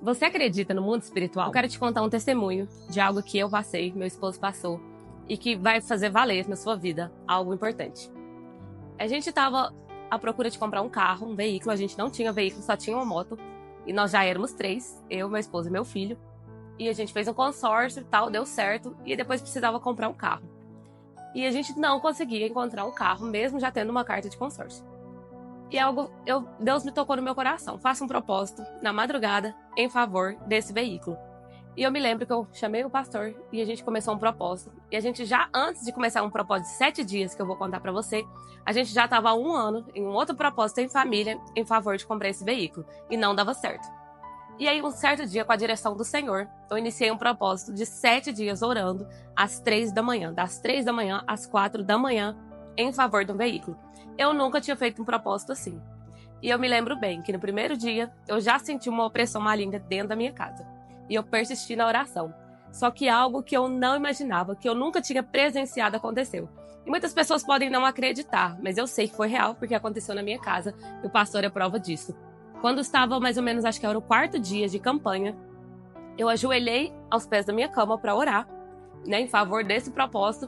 Você acredita no mundo espiritual? Eu quero te contar um testemunho de algo que eu passei, meu esposo passou, e que vai fazer valer na sua vida algo importante. A gente estava à procura de comprar um carro, um veículo. A gente não tinha veículo, só tinha uma moto. E nós já éramos 3, eu, meu esposo e meu filho. E a gente fez um consórcio e tal, deu certo. E depois precisava comprar um carro. E a gente não conseguia encontrar um carro, mesmo já tendo uma carta de consórcio. E Deus me tocou no meu coração. Faça um propósito na madrugada em favor desse veículo. E eu me lembro que eu chamei o pastor e a gente começou um propósito. E a gente já, antes de começar um propósito de 7 dias, que eu vou contar pra você, a gente já estava há 1 ano em um outro propósito em família em favor de comprar esse veículo. E não dava certo. E aí, um certo dia, com a direção do Senhor, eu iniciei um propósito de 7 dias orando às 3 da manhã. Das 3 da manhã às 4 da manhã, em favor de um veículo. Eu nunca tinha feito um propósito assim. E eu me lembro bem que no primeiro dia, eu já senti uma opressão maligna dentro da minha casa. E eu persisti na oração. Só que algo que eu não imaginava, que eu nunca tinha presenciado, aconteceu. E muitas pessoas podem não acreditar, mas eu sei que foi real, porque aconteceu na minha casa, e o pastor é prova disso. Quando estava mais ou menos, acho que era o 4º dia de campanha, eu ajoelhei aos pés da minha cama para orar, em favor desse propósito,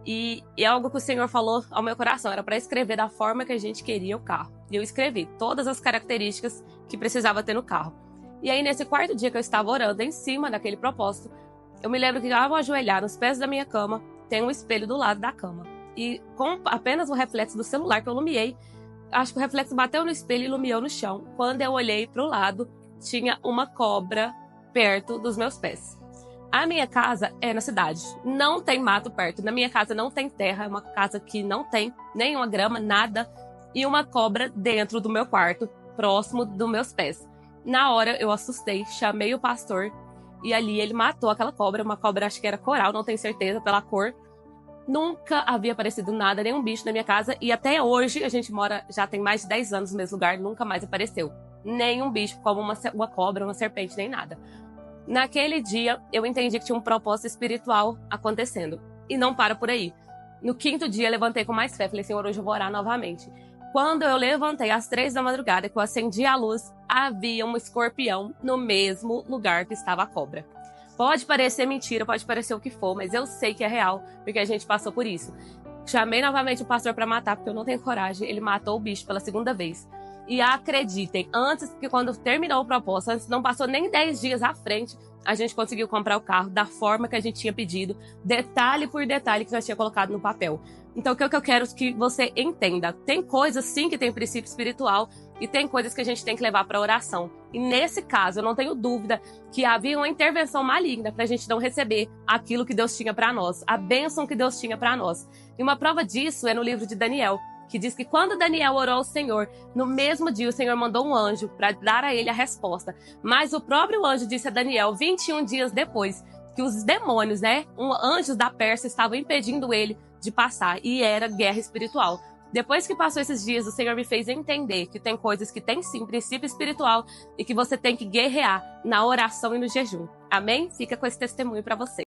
e algo que o Senhor falou ao meu coração, era para escrever da forma que a gente queria o carro. E eu escrevi todas as características que precisava ter no carro. E aí, nesse 4º dia que eu estava orando em cima daquele propósito, eu me lembro que ao ajoelhar nos pés da minha cama, tem um espelho do lado da cama. E com apenas o reflexo do celular que eu iluminei, acho que o reflexo bateu no espelho e iluminou no chão. Quando eu olhei para o lado, tinha uma cobra perto dos meus pés. A minha casa é na cidade, não tem mato perto. Na minha casa não tem terra, é uma casa que não tem nenhuma grama, nada. E uma cobra dentro do meu quarto, próximo dos meus pés. Na hora eu assustei, chamei o pastor e ali ele matou aquela cobra. Uma cobra, acho que era coral, não tenho certeza pela cor. Nunca havia aparecido nada, nenhum bicho na minha casa. E até hoje, a gente mora, já tem mais de 10 anos no mesmo lugar, nunca mais apareceu. Nenhum bicho, como uma cobra, uma serpente, nem nada. Naquele dia, eu entendi que tinha um propósito espiritual acontecendo. E não para por aí. No 5º dia, eu levantei com mais fé. Falei, Senhor, hoje eu vou orar novamente. Quando eu levantei às 3 da madrugada, que eu acendi a luz, havia um escorpião no mesmo lugar que estava a cobra. Pode parecer mentira, pode parecer o que for, mas eu sei que é real, porque a gente passou por isso. Chamei novamente o pastor para matar, porque eu não tenho coragem. Ele matou o bicho pela 2ª vez. E acreditem, antes que quando terminou o propósito, antes não passou nem 10 dias à frente, a gente conseguiu comprar o carro da forma que a gente tinha pedido, detalhe por detalhe que nós tinha colocado no papel. Então, o que eu quero que você entenda? Tem coisas, sim, que tem princípio espiritual e tem coisas que a gente tem que levar para oração. E nesse caso, eu não tenho dúvida que havia uma intervenção maligna para a gente não receber aquilo que Deus tinha para nós, a bênção que Deus tinha para nós. E uma prova disso é no livro de Daniel, que diz que quando Daniel orou ao Senhor, no mesmo dia o Senhor mandou um anjo para dar a ele a resposta. Mas o próprio anjo disse a Daniel, 21 dias depois, que os demônios, anjos da Pérsia estavam impedindo ele de passar, e era guerra espiritual. Depois que passou esses dias, o Senhor me fez entender que tem coisas que tem sim princípio espiritual e que você tem que guerrear na oração e no jejum. Amém? Fica com esse testemunho para você.